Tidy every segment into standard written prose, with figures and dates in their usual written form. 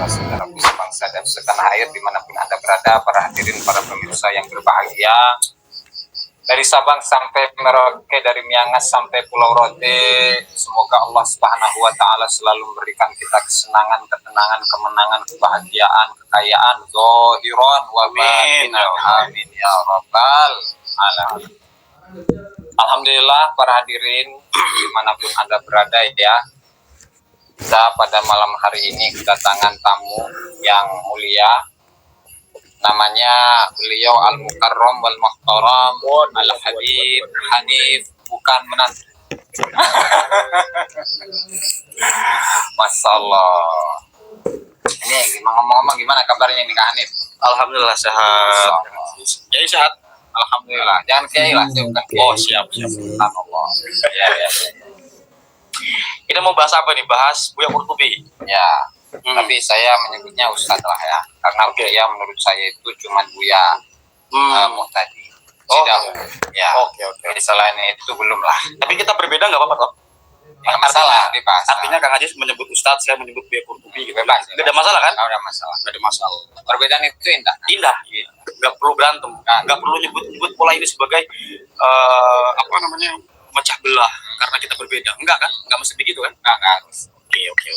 saudara-saudaraku sebangsa dan setanah air dimanapun Anda berada, para hadirin, para pemirsa yang berbahagia, dari Sabang sampai Merauke, dari Miangas sampai Pulau Rote, semoga Allah Subhanahu wa Ta'ala selalu memberikan kita kesenangan, ketenangan, kemenangan, kebahagiaan, kekayaan, zahiran wa batinan. Amin ya rabbal alamin. Alhamdulillah, para hadirin dimanapun Anda berada ya, kita pada malam hari ini kedatangan tamu yang mulia. Namanya beliau Al-Mukarram wal Muhtaram Al-Habib Hanif, bukan menantu. Masya Allah. Ini ngomong-ngomong gimana kabarnya nih Kak Hanif? Alhamdulillah sehat. Jadi sehat. Alhamdulillah. Jangan kiai lah, saya bukan kiai. Oh siap. Subhanallah. Ya. Kita mau bahas apa nih? Bahas Buya Qurtubi. Ya. Tapi saya menyebutnya Ustadz lah ya, karena Buya menurut saya itu cuma Buya Muhtadi. Ya. Oke. Jadi selain itu belum lah. Tapi kita berbeda nggak apa-apa toh? Nggak masalah, bebas. Artinya Kang Haji menyebut Ustadz, saya menyebut Buya Qurtubi. Gitu. Bebas. Nggak ada masalah kan? Nggak ada masalah. Nggak ada masalah. Perbedaan itu indah. Indah. Nggak perlu berantem. Nggak perlu nyebut pola ini sebagai memecah belah karena kita berbeda. Enggak kan? Nggak mesti begitu kan? Nggak harus. Oke.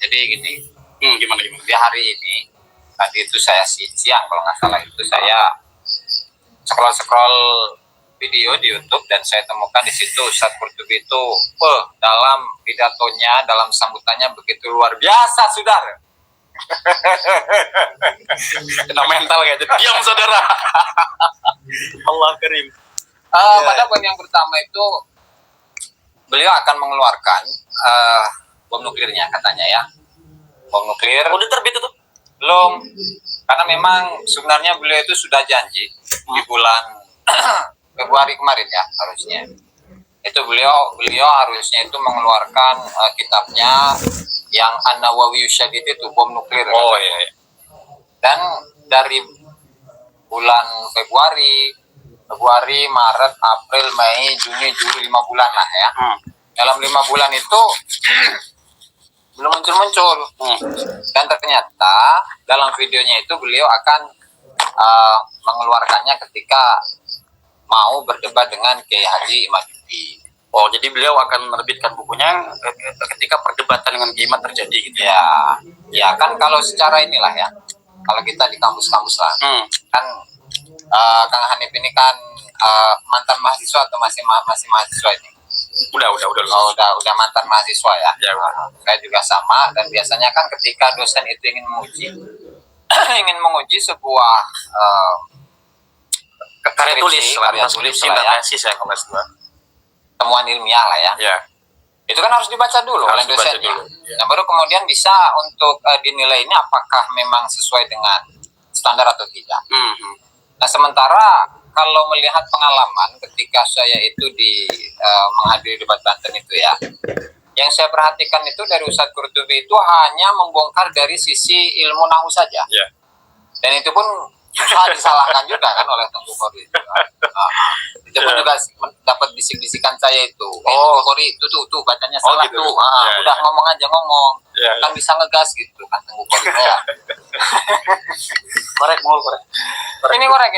Jadi gini. Gimana? Di hari ini, tadi itu saya siang kalau nggak salah itu saya scroll video di YouTube dan saya temukan di situ Ustadz Qurtubi itu dalam pidatonya, dalam sambutannya begitu luar biasa, saudara. Kena mental kayak gitu. Diam saudara. Allah karim. Pada poin yang pertama itu beliau akan mengeluarkan bom nuklirnya katanya ya. Bom nuklir. Udah terbit itu? Belum. Karena memang sebenarnya beliau itu sudah janji di bulan Februari kemarin ya harusnya. Itu beliau harusnya itu mengeluarkan kitabnya yang An-Nawawi Syadid itu bom nuklir. Oh iya. Dan dari bulan Februari, Maret, April, Mei, Juni, Juli 5 bulan lah ya. Dalam 5 bulan itu belum muncul. Dan ternyata dalam videonya itu beliau akan mengeluarkannya ketika mau berdebat dengan Kiai Haji Imaduddin. Oh, jadi beliau akan menerbitkan bukunya ketika perdebatan dengan Kiai Imad terjadi gitu ya. Ya kan kalau secara inilah ya. Kalau kita di kampus-kampus lah. Kan Kang Hanif ini kan mantan mahasiswa atau masih mahasiswa ini? Udah Mantan mahasiswa ya. Saya juga sama, dan biasanya kan ketika dosen itu ingin menguji sebuah karya tulis lah ya, temuan ilmiah lah ya. Itu kan harus dibaca dulu oleh dosennya. Nah, baru kemudian bisa untuk dinilai ini apakah memang sesuai dengan standar atau tidak. Nah, sementara kalau melihat pengalaman ketika saya itu menghadiri debat Banten itu ya, yang saya perhatikan itu dari Ustadz Qurtubi itu hanya membongkar dari sisi ilmu nahu saja. Dan itu pun susah disalahkan juga kan oleh Tengku Khori itu. Itu pun juga dapat bisik-bisikan saya itu. Tengku Khori itu tuh bacanya salah gitu. Udah ngomong aja ngomong. Kan bisa ngegas gitu kan Tengku Khori. Korek. Ini korek.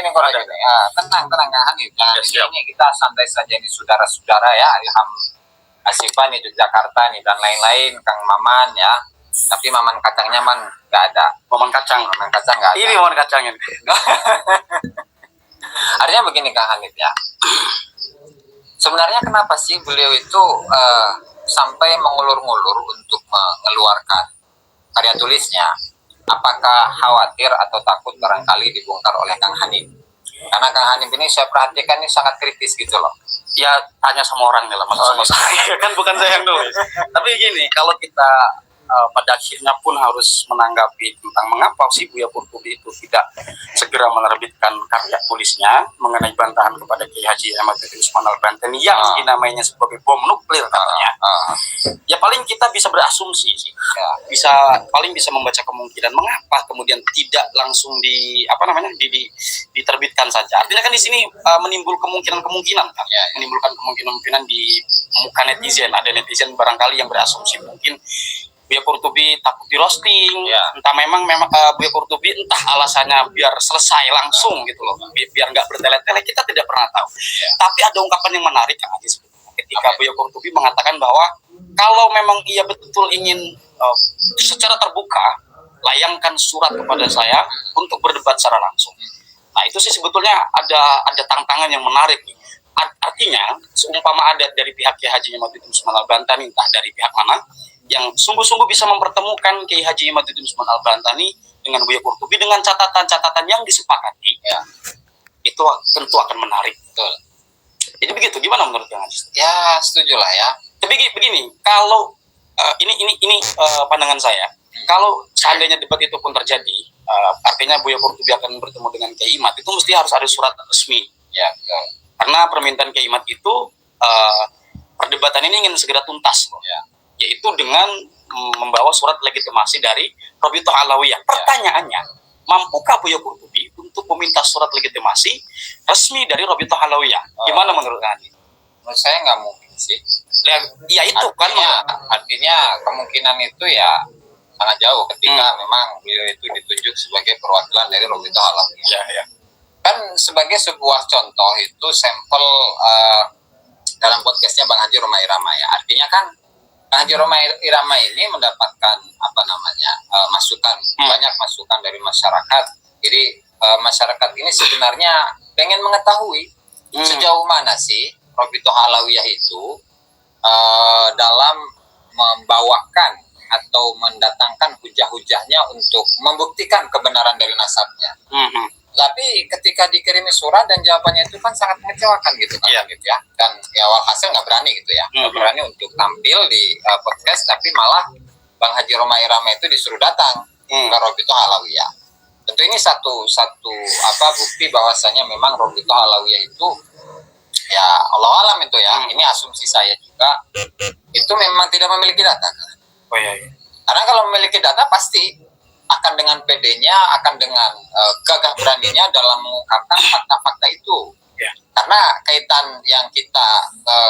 Tenang Kang Hanif. Ini kita santai saja, ini saudara-saudara ya. Ilham Asifah nih, Yogyakarta nih, dan lain-lain, Kang Maman ya. Tapi Maman kacangnya nggak ada. Maman kacang nggak ada. Ini Maman kacangnya. Artinya begini Kang Hanif ya. Sebenarnya kenapa sih beliau itu sampai mengulur-ngulur untuk mengeluarkan karya tulisnya? Apakah khawatir atau takut barangkali dibongkar oleh Kang Hanif? Karena Kang Hanif ini saya perhatikan ini sangat kritis gitu loh. Ya tanya sama orang nih lah, sama saya kan bukan saya yang nulis. Tapi gini, kalau kita pada akhirnya pun harus menanggapi tentang mengapa sih Buya Qurtubi itu tidak segera menerbitkan karya tulisnya mengenai bantahan kepada Kiai Haji Imaduddin Usman Al-Bantani yang dinamainya sebagai bom nuklir katanya. Ya paling kita bisa berasumsi sih. Paling bisa membaca kemungkinan mengapa kemudian tidak langsung diterbitkan saja. Artinya kan di sini menimbul kemungkinan kan. Menimbulkan kemungkinan di muka netizen. Ada netizen barangkali yang berasumsi mungkin Buya Qurtubi takut di roasting, Ya. entah memang Buya Qurtubi entah alasannya biar selesai langsung gitu loh, biar nggak bertele-tele, kita tidak pernah tahu. Ya. Tapi ada ungkapan yang menarik Kang Haji sebetulnya ketika Buya Qurtubi mengatakan bahwa kalau memang ia betul ingin secara terbuka, layangkan surat kepada saya untuk berdebat secara langsung. Nah itu sih sebetulnya ada tantangan yang menarik nih. Artinya seumpama ada dari pihak Kiai Haji Imaduddin Usman Al-Bantani, entah dari pihak mana, yang sungguh-sungguh bisa mempertemukan Kiai Haji Imaduddin Usman Al-Bantani dengan Buya Qurtubi dengan catatan-catatan yang disepakati, ya, itu tentu akan menarik. Betul. Jadi begitu, gimana menurut Kang Haji? Ya setuju lah ya. Tapi begini, kalau ini pandangan saya, kalau seandainya debat itu pun terjadi, artinya Buya Qurtubi akan bertemu dengan Kiai Imad, itu mesti harus ada surat resmi, Ya. karena permintaan Kiai Imad itu perdebatan ini ingin segera tuntas, Ya. yaitu dengan membawa surat legitimasi dari Rabithah Alawiyah. Pertanyaannya, mampukah Buya Qurtubi untuk meminta surat legitimasi resmi dari Rabithah Alawiyah? Gimana menurut Anda? Menurut saya nggak mungkin sih. Ya itu artinya kemungkinan itu ya sangat jauh ketika memang beliau itu ditunjuk sebagai perwakilan dari Rabithah Alawiyah. Ya. Kan sebagai sebuah contoh itu sampel dalam podcastnya Bang Haji Roma Irama ya. Artinya kan Bang Haji Roma Irama ini mendapatkan masukan, banyak masukan dari masyarakat. Jadi masyarakat ini sebenarnya pengen mengetahui sejauh mana sih Rabithah Alawiyah itu dalam membawakan atau mendatangkan hujah-hujahnya untuk membuktikan kebenaran dari nasabnya. Tapi ketika dikirimi surat dan jawabannya itu kan sangat mengecewakan gitu kan, gitu ya. Dan ya walhasil nggak berani gitu ya, nggak berani untuk tampil di podcast, tapi malah Bang Haji Roma Irama itu disuruh datang ke Rabithah Alawiyah. Tentu ini satu bukti bahwasanya memang Rabithah Alawiyah itu ya Allah alam itu ya, ini asumsi saya juga, itu memang tidak memiliki data kan? Oh iya. Karena kalau memiliki data pasti akan dengan PD-nya, akan dengan gagah beraninya dalam mengungkapkan fakta-fakta itu. Ya. Karena kaitan yang kita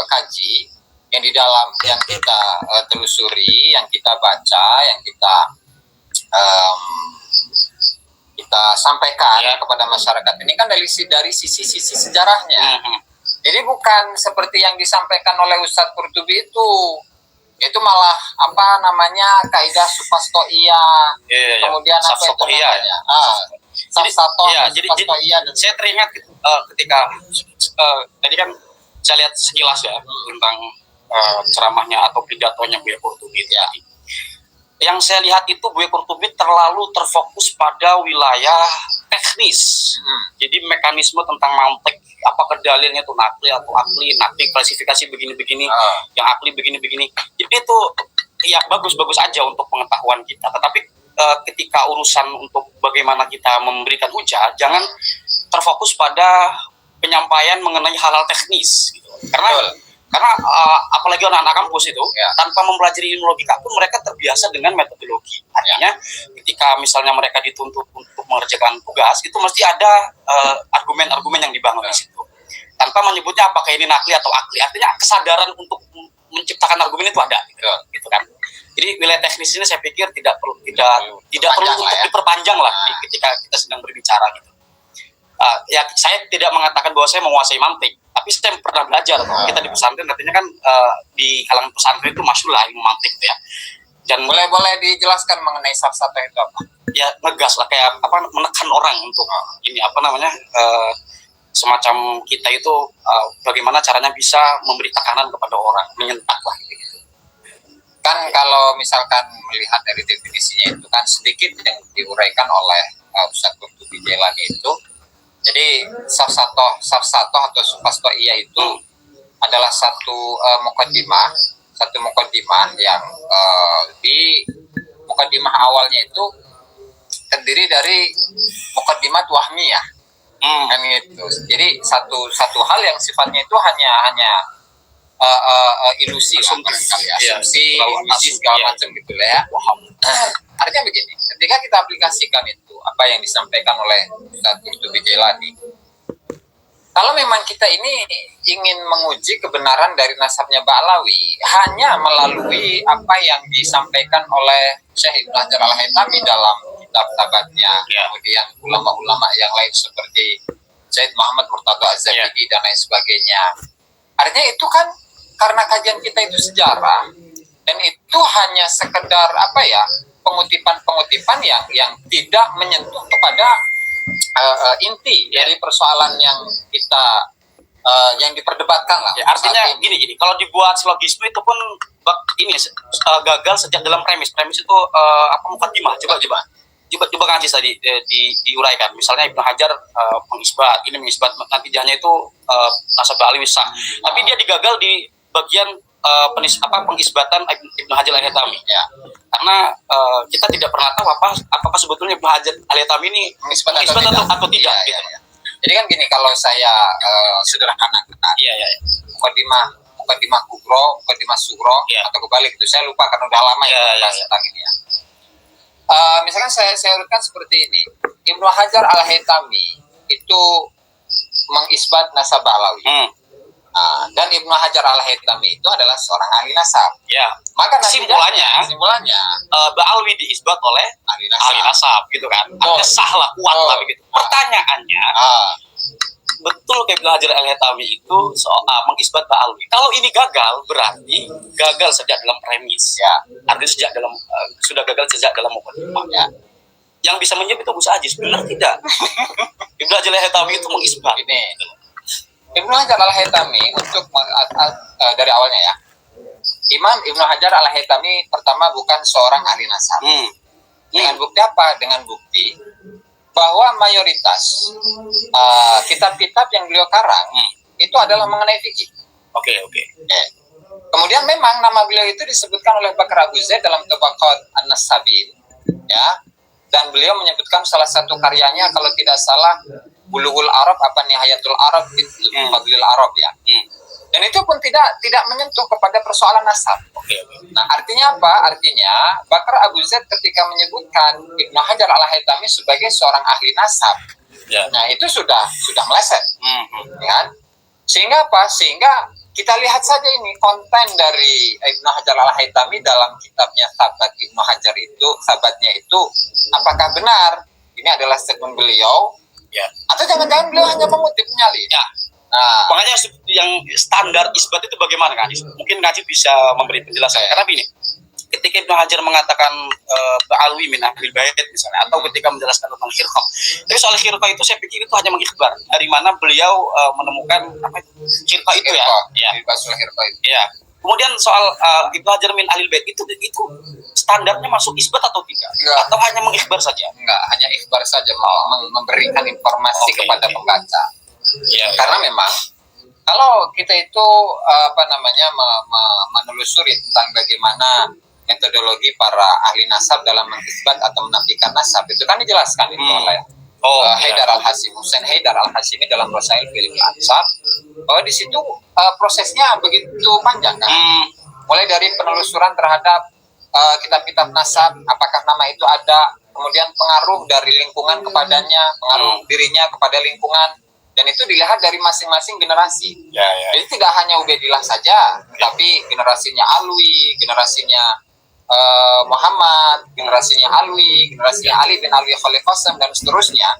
kaji, yang di dalam yang kita telusuri, yang kita baca, yang kita sampaikan kepada masyarakat ini kan dari sisi sejarahnya. Jadi bukan seperti yang disampaikan oleh Ustadz Qurtubi itu malah kaidah supastoia, kemudian saya teringat ketika tadi kan saya lihat sekilas ya tentang ceramahnya atau pidatonya Buya Qurtubi itu tadi. Yang saya lihat itu Buya Qurtubi terlalu terfokus pada wilayah teknis. Jadi mekanisme tentang mantik, apakah dalilnya itu nakli atau akli, klasifikasi begini-begini, yang akli begini-begini. Jadi itu ya bagus-bagus aja untuk pengetahuan kita. Tetapi ketika urusan untuk bagaimana kita memberikan hujah, jangan terfokus pada penyampaian mengenai hal-hal teknis. Gitu. Karena apalagi anak-anak kampus itu tanpa mempelajari ilmu logika pun mereka terbiasa dengan metodologi. Artinya ketika misalnya mereka dituntut untuk mengerjakan tugas, itu mesti ada argumen-argumen yang dibangun di situ. Tanpa menyebutnya apakah ini nakli atau akli. Artinya kesadaran untuk menciptakan argumen itu ada, gitu kan. Jadi wilayah teknis ini saya pikir tidak perlu untuk diperpanjang lah ketika kita sedang berbicara gitu. Ya saya tidak mengatakan bahwa saya menguasai mantik, tapi saya pernah belajar. Kita di pesantren katanya kan di kalangan pesantren itu masyhur lah ilmu mantik ya. Dan boleh dijelaskan mengenai safsata itu apa? Ya ngegas lah, kayak menekan orang untuk ini semacam kita itu bagaimana caranya bisa memberi tekanan kepada orang, menyentak lah gitu. Kan kalau misalkan melihat dari definisinya itu kan sedikit yang diuraikan oleh Ustadz Qurtubi Jailani itu. Jadi safsatoh atau supastoiyah itu adalah satu mukaddimah yang di mukaddimah awalnya itu terdiri dari mukaddimah wahmiyah. Kan gitu. Jadi satu hal yang sifatnya itu hanya ilusi lah barangkali, asumsi segala macam gitu lah ya. Artinya begini, ketika kita aplikasikan itu apa yang disampaikan oleh Ustadz Qurtubi Jailani, kalau memang kita ini ingin menguji kebenaran dari nasabnya Ba'alawi hanya melalui apa yang disampaikan oleh Syekh Ibnu Hajar Al-Haytami dalam kitab tabatnya, kemudian ulama-ulama yang lain seperti Said Muhammad Murtada Az-Zabidi dan lain sebagainya. Artinya itu kan karena kajian kita itu sejarah dan itu hanya sekedar pengutipan-pengutipan yang tidak menyentuh kepada inti dari persoalan yang kita yang diperdebatkan lah. Ya, artinya gini, kalau dibuat silogisme itu pun gagal sejak dalam premis itu mukadimah. Coba ngaji tadi diuraikan. Misalnya Ibnu Hajar mengisbat nanti jahnya itu nasab Ba'alawi sah. Tapi dia digagal di bagian pengisbatan Ibnu Hajar Al-Haytami. Ya. Karena kita tidak pernah tahu apakah sebetulnya Ibnu Hajar Al-Haytami ini mengisbat atau tidak. Ya. Jadi kan gini, kalau saya sederhanakan, mukadimah kubro, mukadimah sugro, atau kebalik itu saya lupa karena udah lama tentang ini ya. Misalkan saya urutkan seperti ini. Ibnu Hajar Al-Haytami itu mengisbat nasab Ba'alawi. Dan Ibnu Hajar Al-Haytami itu adalah seorang ahli nasab. Ya. Maka kesimpulannya Ba'alawi diisbat oleh ahli nasab gitu kan. Artinya sah lah, kuat lah begitu. Pertanyaannya, betul kayak Ibnu Hajar Al-Haytami itu mengisbat Ba'alawi. Kalau ini gagal, berarti gagal sejak dalam premis. Ya. Artinya sudah gagal sejak dalam mukadimah. Ya. Yang bisa menyebut itu Abu Sa'id, benar tidak? Ibnu Hajar Al-Haytami itu mengisbat. Ini Ibnu Hajar Al-Haytami untuk dari awalnya ya. Imam Ibnu Hajar Al-Haytami pertama bukan seorang ahli nasab. Dengan bukti apa? Dengan bukti bahwa mayoritas kitab-kitab yang beliau karang itu adalah mengenai fikih. Oke. Kemudian memang nama beliau itu disebutkan oleh Bakar Abu Zaid dalam Tabaqat An-Nasabin, ya. Dan beliau menyebutkan salah satu karyanya kalau tidak salah Bulughul Arab Nihayatul Arab itu Fadlil Arab ya. Dan itu pun tidak menyentuh kepada persoalan nasab. Nah, artinya apa? Artinya Bakar Abu Zaid ketika menyebutkan Ibnu Hajar Al-Haytami sebagai seorang ahli nasab. Nah, itu sudah meleset. Ya. Sehingga apa? Sehingga kita lihat saja ini konten dari Ibnu Hajar Al-Haytami dalam kitabnya Sabat Ibnu Hajar itu, sabatnya itu apakah benar ini adalah statement beliau? Ya. Atau jangan-jangan beliau hanya mengutip nyali? Ya. Makanya yang standar isbat itu bagaimana kan? Mungkin Ngaji bisa memberi penjelasan. Karena ini, ketika Ibnu Hajar mengatakan Ba'alawi min ahlil bait misalnya, atau ketika menjelaskan tentang khirqah. Tapi soal khirqah itu saya pikir itu hanya mengikhbar. Dari mana beliau menemukan khirqah itu ya? Khirqah itu. Ya. Kemudian soal Ibnu Hajar min ahlil bait itu standarnya masuk isbat atau tidak? Enggak. Atau hanya mengikhbar saja? Enggak, hanya ikhbar saja, memberikan informasi kepada pembaca. Ya. Karena memang kalau kita itu menelusuri tentang bagaimana metodologi para ahli nasab dalam mengisbat atau menafikan nasab, itu kan dijelaskan itu oleh Haidar Al-Hashimi, Husain Haidar Al-Hashimi dalam Rasail fil Ansab, bahwa di situ prosesnya begitu panjang kan. Mulai dari penelusuran terhadap kitab-kitab nasab, apakah nama itu ada, kemudian pengaruh dari lingkungan kepadanya, pengaruh dirinya kepada lingkungan, dan itu dilihat dari masing-masing generasi. Jadi tidak hanya Ubaidillah saja, tapi generasinya Alwi, generasinya Muhammad, generasinya Alwi, generasinya Ali bin Alwi Khalil Qasem, dan seterusnya.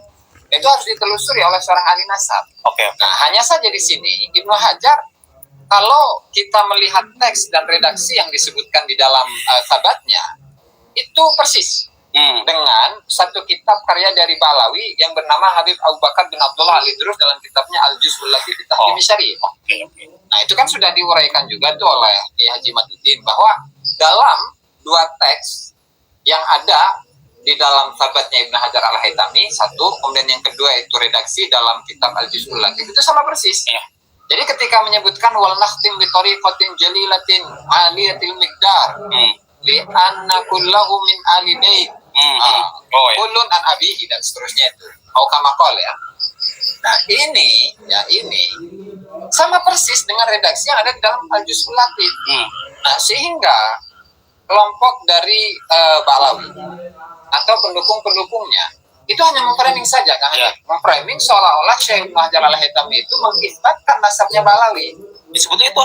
Itu harus ditelusuri oleh seorang ahli nasab. Nah, hanya saja di sini Ibnu Hajar, kalau kita melihat teks dan redaksi yang disebutkan di dalam sabatnya, itu persis dengan satu kitab karya dari Ba'alawi yang bernama Habib Abu Bakar bin Abdullah Al-Idrus dalam kitabnya Al-Juz'ul Latif fi Tahkim Syar'i. Nah, itu kan sudah diuraikan juga tuh oleh Kiai Haji Maduddin bahwa dalam dua teks yang ada di dalam sabatnya Ibnu Hajar Al-Haytami, satu, kemudian yang kedua itu redaksi dalam kitab Al-Juz'ul Latif, itu sama persis. Jadi ketika menyebutkan wal nakhtim bi tariqatin jalilatin aliyatil miqdar li anna kullahu min ali bait kullun an abihi dan seterusnya itu kama qala ya. Nah, ini sama persis dengan redaksi yang ada di dalam Al-Juz'ul Latif. Nah, sehingga kelompok dari Ba'alawi atau pendukung-pendukungnya itu hanya memframing saja kan, memframing seolah-olah Syekh Ibnu Hajar al-Haytami itu mengisbatkan nasabnya Balawi. Sebetulnya itu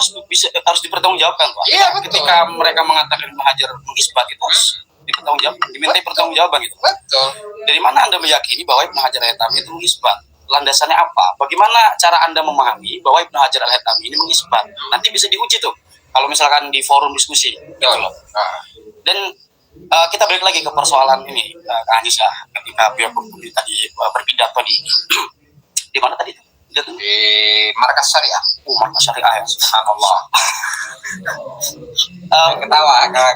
harus dipertanggungjawabkan, Pak. Iya, betul. Ketika mereka mengatakan Ibnu Hajar mengisbat itu harus dipertanggungjawabkan, dimintai pertanggungjawaban gitu. Betul. Dari mana Anda meyakini bahwa Ibnu Hajar al-Haytami itu mengisbat? Landasannya apa? Bagaimana cara Anda memahami bahwa Ibnu Hajar al-Haytami ini mengisbat? Nanti bisa diuji tuh kalau misalkan di forum diskusi gitu loh. Dan kita balik lagi ke persoalan ini, Kak Anjis ya, ketika pihak hukum tadi berpidato di mana tadi? Di Markas Syariah. Markas Syariah ya, subhanallah. Ketawa kan.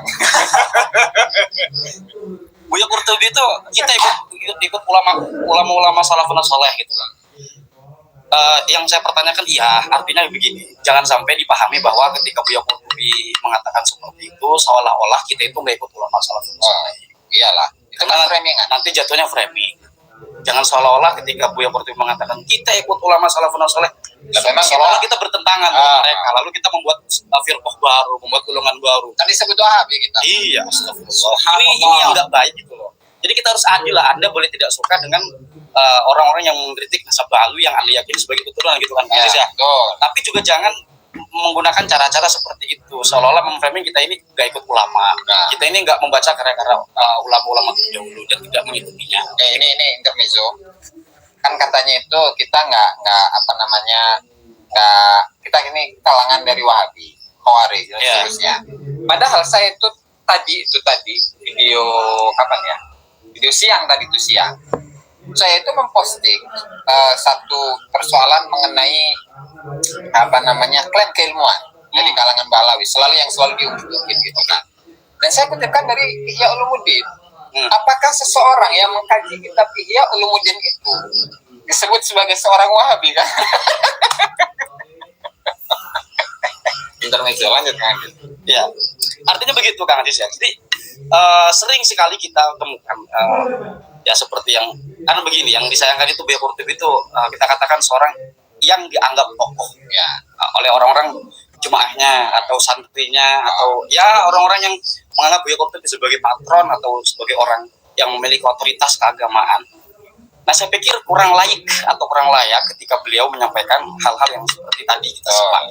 Buya Qurtubi itu kita ikut ulama salafun saleh gitu. Yang saya pertanyakan artinya begini, jangan sampai dipahami bahwa ketika Buya Qurtubi mengatakan seperti itu seolah-olah kita itu nggak ikut ulama salafun saleh. Iyalah, itu kan framingan. Nanti jatuhnya framing. Jangan seolah-olah ketika Buya Qurtubi mengatakan kita ikut ulama salafun saleh, memang seolah-olah kita bertentangan dengan mereka, lalu kita membuat firqah baru, membuat golongan baru. Kan disebut Wahabi kita. Iya, astagfirullah. Ini yang nggak baik gitu loh. Jadi kita harus adil lah. Anda boleh tidak suka dengan orang-orang yang mengkritik nasab Balawi yang Anda yakini sebagai keturunan gitu kan, ya. Tapi juga jangan menggunakan cara-cara seperti itu seolah-olah memframing kita ini nggak ikut ulama, kita ini nggak membaca karya-karya ulama-ulama terdahulu dan tidak mengikutinya. Ini intermezzo. Kan katanya itu kita nggak kita ini kalangan dari Wahabi, Khawarij dan seterusnya. Padahal saya itu tadi video kapan ya? Video siang tadi itu siang. Saya itu memposting satu persoalan mengenai klaim keilmuan dari kalangan Balawi, selalu diungkit gitu kan. Dan saya kutipkan dari Ihya Ulumuddin. Apakah seseorang yang mengkaji kitab Ihya Ulumuddin itu disebut sebagai seorang Wahabi kan? Intermezzo, lanjut. Ya, artinya begitu Kang Adis ya. Jadi sering sekali kita temukan ya seperti yang karena begini, yang disayangkan itu Buya Qurtubi itu kita katakan seorang yang dianggap tokoh ya oleh orang-orang jemaahnya atau santrinya atau ya orang-orang yang menganggap Buya Qurtubi sebagai patron atau sebagai orang yang memiliki otoritas keagamaan. Nah, saya pikir kurang layak ketika beliau menyampaikan hal-hal yang seperti tadi kita simak.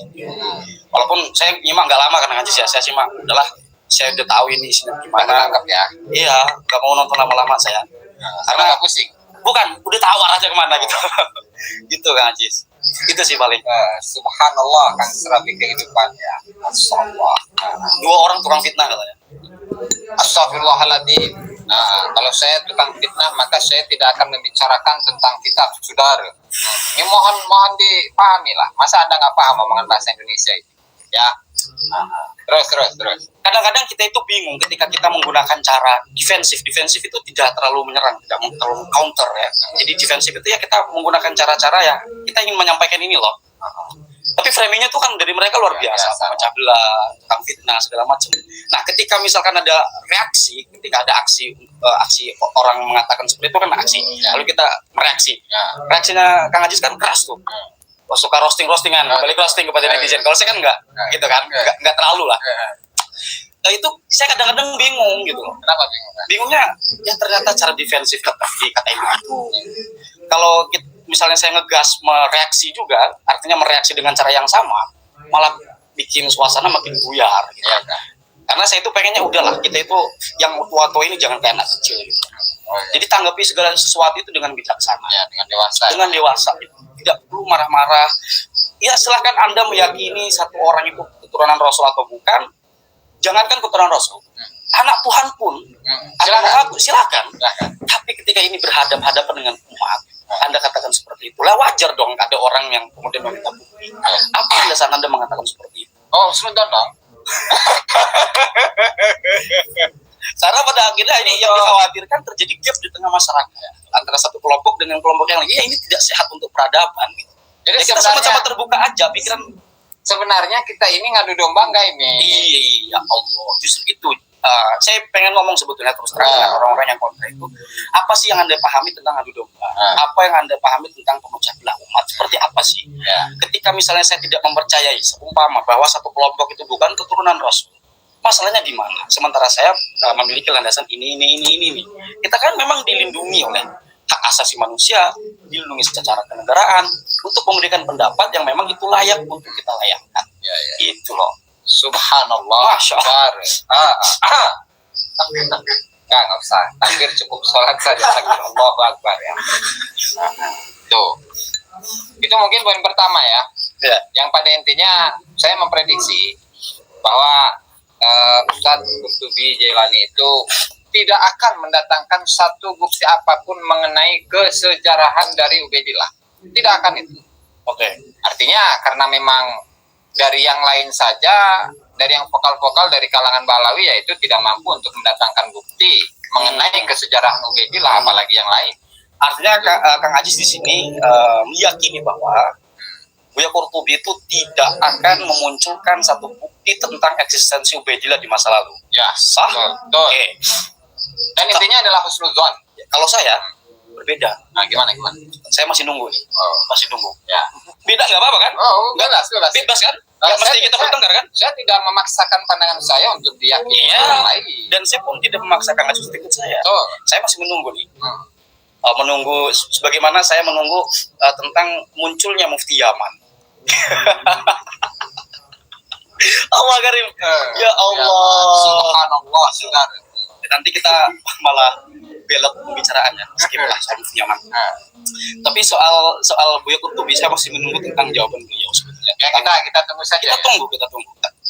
Walaupun saya nyimak nggak lama karena ngaji saya simak saya udah tahu ini isinya gimana. Nangkep ya? Iya, nggak mau nonton lama-lama saya. Karena nggak pusing. Bukan, udah tahu arahnya kemana gitu. Gitu Kang Ajis. Itu sih paling. Subhanallah kan serapi kehidupannya. Masyaallah. 2 orang tukang fitnah katanya. Astagfirullahaladzim. Nah, kalau saya tukang fitnah maka saya tidak akan membicarakan tentang kitab, saudara. Ini mohon dipahami lah. Masa Anda nggak paham omongan bahasa Indonesia itu? Ya. Terus. Kadang-kadang kita itu bingung ketika kita menggunakan cara defensif. Defensif itu tidak terlalu menyerang, tidak terlalu counter ya. Jadi defensif itu ya kita menggunakan cara-cara ya kita ingin menyampaikan ini loh. Tapi framingnya tuh kan dari mereka luar biasa, pecah belah, tentang fitnah segala macam. Nah, ketika misalkan ada reaksi, ketika ada aksi orang mengatakan seperti itu kan aksi, lalu kita mereaksi. Reaksinya Kang Ajis kan keras tuh. Suka roastingan, balik roasting kepada netizen. Kalau saya kan enggak, gitu kan, enggak terlalu lah. Itu saya kadang-kadang bingung gitu loh. Kenapa bingung? Bingungnya ya ternyata cara defensif dikatain begitu. Kalau misalnya saya ngegas mereaksi juga, artinya mereaksi dengan cara yang sama, malah bikin suasana makin buyar gitu. Ya, Karena saya itu pengennya udahlah, kita itu yang tua-tua ini jangan kayak anak kecil gitu. Jadi tanggapi segala sesuatu itu dengan bijaksana, ya, dengan dewasa. Dengan dewasa, tidak perlu marah-marah. Ya silahkan Anda meyakini satu orang itu keturunan Rasul atau bukan. Jangankan keturunan Rasul, anak Tuhan pun, silakan. Tapi ketika ini berhadapan dengan umat, Anda katakan seperti itu, lah wajar dong ada orang yang kemudian meminta bukti. Apa alasan Anda mengatakan seperti itu? Oh, sebentar dong. Karena pada akhirnya ini yang dikhawatirkan terjadi gap di tengah masyarakat antara satu kelompok dengan kelompok yang lain. Ya ini tidak sehat untuk peradaban. Gitu. Jadi kita sama-sama terbuka aja pikiran. Sebenarnya kita ini ngadu domba enggak ini? Iya Allah, justru itu. Saya pengen ngomong sebetulnya terus terang dengan orang-orang yang kontra itu. Apa sih yang Anda pahami tentang adu domba? Apa yang Anda pahami tentang pemecah belah umat? Seperti apa sih? Ketika misalnya saya tidak mempercayai seumpama bahwa satu kelompok itu bukan keturunan Rasul, masalahnya di mana? Sementara saya memiliki landasan ini. Kita kan memang dilindungi oleh hak asasi manusia, dilindungi secara kenegaraan, untuk memberikan pendapat yang memang itu layak untuk kita layangkan. Itu loh. Subhanallah. Masya Allah. Nggak usah. Takbir cukup, sholat saja. Allahu Akbar ya. Tuh. Itu mungkin poin pertama ya. Yang pada intinya saya memprediksi bahwa Ustadz Qurtubi Jailani itu tidak akan mendatangkan satu bukti apapun mengenai kesejarahan dari Ubaidillah. Tidak akan itu. Oke. Artinya karena memang dari yang lain saja, dari yang vokal-vokal dari kalangan Balawi yaitu tidak mampu untuk mendatangkan bukti mengenai kesejarahan Ubaidillah, apalagi yang lain. Artinya Kang Ajis di sini meyakini bahwa Buya Qurtubi itu tidak akan memunculkan satu bukti tentang eksistensi Ubaidillah di masa lalu. Ya, sah. Oke. Dan intinya adalah husnudzon. Kalau saya berbeda. Nah, gimana? Saya masih nunggu nih. Masih nunggu. Ya. Beda nggak apa-apa kan? Oh, jelas. Bebas kan? Nggak mesti kita bertengkar kan? Saya tidak memaksakan pandangan saya untuk diyakini orang lain. Dan saya pun tidak memaksakan kasus ikut saya. Saya masih menunggu nih. Menunggu sebagaimana saya menunggu tentang munculnya Mufti Yaman. Allah Karim. Ya Allah. Subhanallah, saudara. Nanti kita malah belok pembicaraannya, skip lah soal Mufti Yaman. Tapi soal Buya Qurtubi saya masih menunggu tentang jawaban beliau sebetulnya. Ya, kita tunggu saja. Kita tunggu.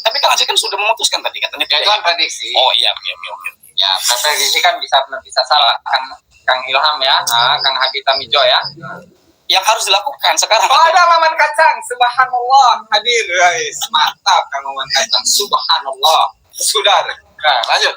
Tapi Kang Aceh kan sudah memutuskan tadi katanya. Itu kan prediksi. Oh iya, oke. Ya, prediksi kan bisa salah. Kang Ilham ya, Kang Hadi Tamijo ya. Yang harus dilakukan sekarang. Oh, ada Maman Kacang, subhanallah, hadir guys. Mantap Kang Maman Kacang, subhanallah. Sudah. Nah, lanjut.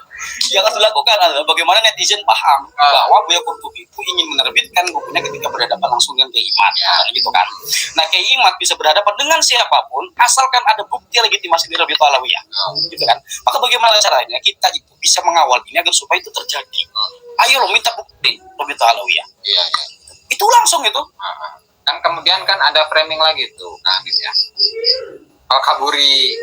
Yang harus dilakukan adalah bagaimana netizen paham bahwa Buya Qurtubi itu ingin menerbitkan bukunya ketika berhadapan langsung dengan Kiai Imad, gitu kan. Nah, Kiai Imad bisa berhadapan dengan siapapun asalkan ada bukti legitimasi dari Rabi'atul Alawiyah, gitu kan. Maka bagaimana caranya kita itu bisa mengawal ini agar supaya itu terjadi? Ayo lo minta bukti Rabi'atul Alawiyah. Iya. Itu langsung itu. Kan kemudian kan ada framing lagi tuh, nah gitu ya. Al-Kaburi.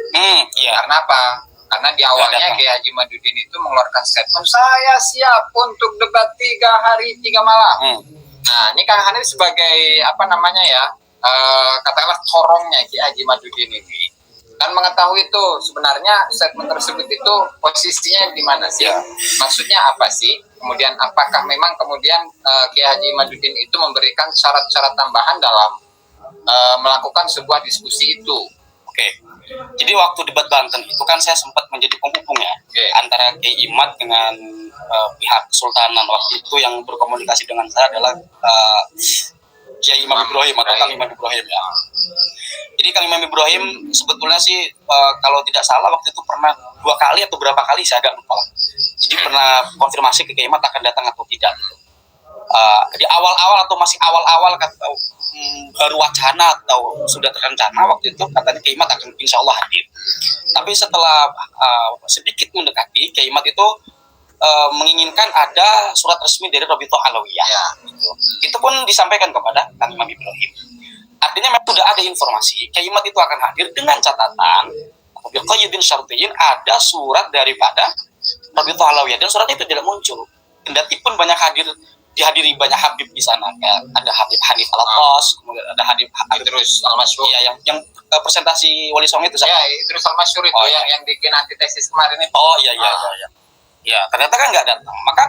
Iya. Karena apa? Karena di awalnya Kiai Haji Madudin itu mengeluarkan statement, saya siap untuk debat 3 hari 3 malam. Nah, ini Kang Hanif sebagai katakanlah corongnya Kiai Haji Madudin ini kan mengetahui itu sebenarnya statement tersebut itu posisinya di mana sih? Maksudnya apa sih? Kemudian apakah memang kemudian Kiai Haji Madudin itu memberikan syarat-syarat tambahan dalam melakukan sebuah diskusi itu? Oke. Jadi waktu debat Banten itu kan saya sempat menjadi penghubung ya antara Kiai Imad dengan pihak Kesultanan. Waktu itu yang berkomunikasi dengan saya adalah Kiai Imam Ibrahim atau Kang Imam Ibrahim ya. Jadi Kang Imam Ibrahim sebetulnya sih kalau tidak salah waktu itu pernah 2 kali atau berapa kali saya agak lupa lah. Jadi pernah konfirmasi ke Kiai Imad akan datang atau tidak. Di awal-awal atau masih awal-awal baru wacana atau sudah terencana waktu itu katanya Kiai Imad akan insya Allah hadir. Tapi setelah sedikit mendekati Kiai Imad itu menginginkan ada surat resmi dari Rabi'atul Alawiyah. Gitu. Itu pun disampaikan kepada Kang Imam Ibrahim. Artinya memang sudah ada informasi Kiai Imad itu akan hadir dengan catatan biqayyidin syartiyyin ada surat daripada Rabi'atul Alawiyah dan surat itu tidak muncul. Kendati pun dihadiri banyak Habib di sana, ada Habib Hanif Al-Atas, kemudian ada Habib Idrus Al-Masyhur. Iya, yang presentasi Wali Songo itu saya. Idrus Al-Masyhur itu yang bikin antitesis kemarin itu. Oh iya. Ya, ternyata kan nggak datang. Maka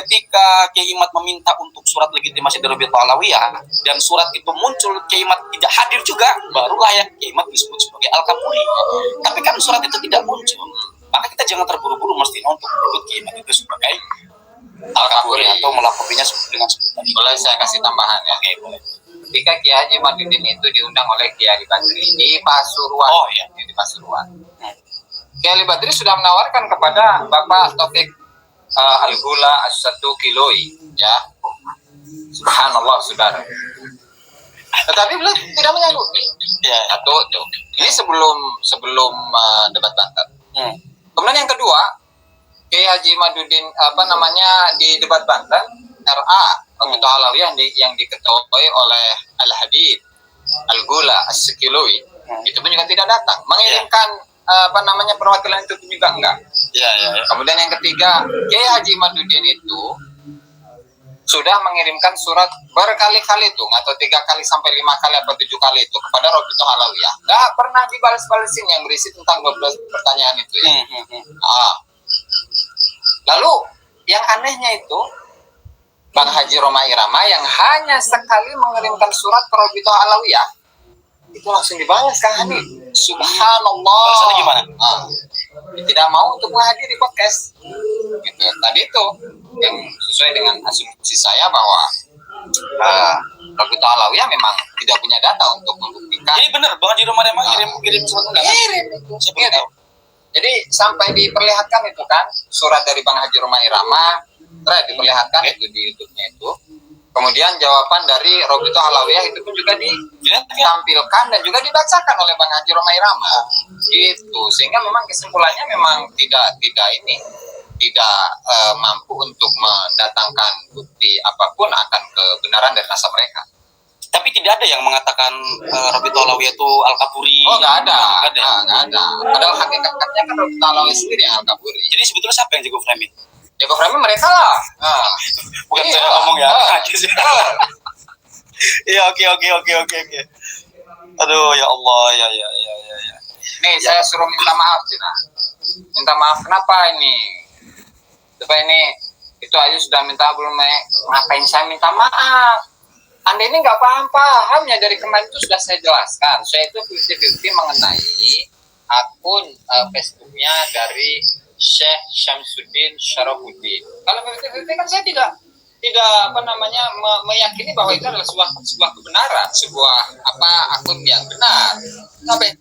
ketika Kiai Imad meminta untuk surat legitimasi dari Rabi'atul Alawiyah dan surat itu muncul, Kiai Imad tidak hadir juga, baru layak Kiai Imad disebut sebagai Al-Kaburi. Tapi kan surat itu tidak muncul. Maka kita jangan terburu-buru mestinya untuk menyebut Kiai Imad itu sebagai Al-Kaburi atau melaporkannya dengan sebutan. Boleh saya kasih tambahan ya? Oke, boleh. Ketika Kiai Haji Madudin itu diundang oleh Kiai Ali Badri di Pasuruan. Oh iya, di Pasuruan. Kiai Ali Badri sudah menawarkan kepada Bapak Taufik Al-Ghula As-Satu Kiloi, ya. Subhanallah, saudara. Tetapi beliau tidak menyanggupi. Ya. Tuh. Ini sebelum debat Banten. Kemudian yang kedua, Kiai Haji Madudin di debat Banten RA Rabi'atul Alawiyah yang diketuai oleh Al-Habib Al-Ghula As-Sikilui itu pun juga tidak datang, mengirimkan perwakilan itu pun juga enggak. Ya. Kemudian yang ketiga, Kiai Haji Madudin itu sudah mengirimkan surat berkali-kali tuh, atau 3 kali sampai 5 kali atau 7 kali itu kepada Rabithah Alawiyah. Nggak pernah dibalas-balasin yang berisi tentang 12 pertanyaan itu ya. Lalu yang anehnya itu Bang Haji Roma Irama yang hanya sekali mengirimkan surat ke Rabithah Alawiyah itu langsung dibalas Kang Hanif. Subhanallah. Balasannya gimana? Tidak mau untuk menghadiri podcast. Gitu. Tadi itu yang sesuai dengan asumsi saya bahwa Rabithah Alawiyah memang tidak punya data untuk membuktikan. Jadi benar Bang Haji Roma Irama kirim surat undangan. Kirim. Jadi sampai diperlihatkan itu kan surat dari Bang Haji Roma Irama, diperlihatkan itu di YouTube-nya itu. Kemudian jawaban dari Rabithah Alawiyah itu pun juga ditampilkan dan juga dibacakan oleh Bang Haji Roma Irama. Gitu. Sehingga memang kesimpulannya memang tidak mampu untuk mendatangkan bukti apapun akan kebenaran dari nasab mereka. Tapi tidak ada yang mengatakan Rabithah Alawiyah itu Al-Kaburi. Oh, nggak ada. Padahal hakikatnya kan Rabithah Alawiyah sendiri yang Al-Kaburi. Jadi sebetulnya siapa yang jago framing? Jago framing mereka lah. Bukan saya ngomong ya. Iya, oke. Aduh, ya Allah, ya. Nih, saya suruh minta maaf, Cina. Minta maaf kenapa ini? Supaya ini itu aja sudah minta belum, ngapain saya minta maaf? Anda ini nggak paham-pahamnya, dari kemarin itu sudah saya jelaskan. Saya itu 50-50 mengenai akun Facebooknya dari Syekh Syamsuddin Syarafuddin. Kalau 50-50 kan saya tidak meyakini bahwa itu adalah sebuah kebenaran, sebuah akun yang benar. Sampai